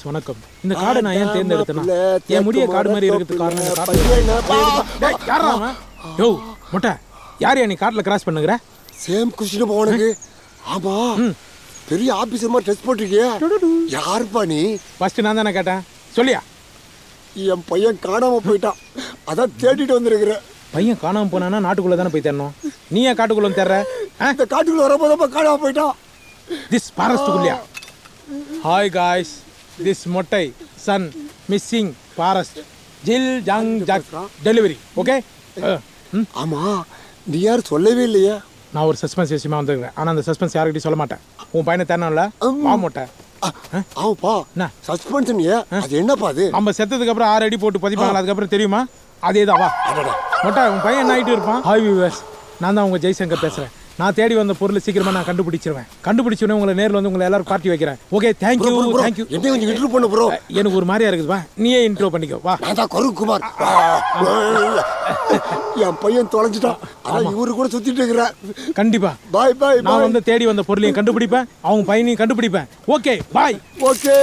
Viewers வணக்கம். இந்த கார்டை நான் ஏன் தேர்ந்தெடுத்தேன்னா என் முடிய காடு மாதிரி இருக்கிறதுக்கு காரணம் இந்த கார்டு. யோ மொட்டை யாரையா நீ காட்டில் கிராஸ் பண்ணுங்கிற? சேம் கொஸ்டின் போனக்கு. ஆமா பெரிய ஆபீசர் மாதிரி ட்ரெஸ் போட்டிருக்கிய, யாருப்பா நீ? ஃபர்ஸ்ட் நான் தானே கேட்டேன், சொல்லியா? என் பையன் காணாம போயிட்டான், அதான் தேடிட்டு வந்திருக்கிறேன். பையன் காணாம போனானா நாட்டுக்குள்ள தானே போய் தேடணும். நீ ஏன் காட்டுக்குள்ள வந்து தேடுற? இந்த காட்டுக்குள்ள வரப்போதப்ப காணாம போயிட்டான். திஸ் ஃபாரஸ்ட்டுக்குள்ளயா? ஹாய் காய்ஸ், திஸ் மொட்டை சன் மிஸ்ஸிங் ஃபாரஸ்ட் ஜில் ஜங் ஜக் டெலிவரி. ஓகே. ஆமா நீ யார் சொல்லவே இல்லையா? நான் ஒரு சஸ்பென்ஸ் விஷயமா வந்துருக்கேன், ஆனால் அந்த சஸ்பென்ஸ் யாருக்கிட்டையும் சொல்ல மாட்டேன். உன் பையனை தேடணும்ல, வா மொட்டை. ஆமாப்பா, சஸ்பென்ஸ் அது என்னப்பா? அது நம்ம செத்ததுக்கு அப்புறம் 6 அடி போட்டு பதிப்பாங்களா, அதுக்கப்புறம் தெரியுமா? அதே தான், வா மொட்டை. உன் பையன் என்ன ஆகிட்டு இருப்பான்? ஹாய் வியூவர்ஸ், நான் தான் உங்கள் ஜெய்சங்கர் பேசுகிறேன். நான் தேடி வந்த பொருள் சீக்கிரமாக நான் கண்டுபிடிச்சிருவேன். கண்டுபிடிச்சோன்னே உங்களை நேரில் வந்து உங்களை எல்லாரும் பார்ட்டி வைக்கிறேன். Okay, thank you thank you. என்ன கொஞ்சம் இன்ட்ரோ பண்ணு ப்ரோ. எனக்கு ஒரு மாதிரியா இருக்குதுப்பா, நீயே இன்ட்ரோ பண்ணிக்கோ. வா. அதான் கருக்குமார். என் பையன் தொலைஞ்சிட்டான், அதான் இவரு கூட சுத்திட்டு இருக்கிறேன். கண்டிப்பா பாய் பாய். நான் வந்து தேடி வந்த பொருளையும் கண்டுபிடிப்பேன், அவங்க பையனையும் கண்டுபிடிப்பேன். Okay bye. ஓகே.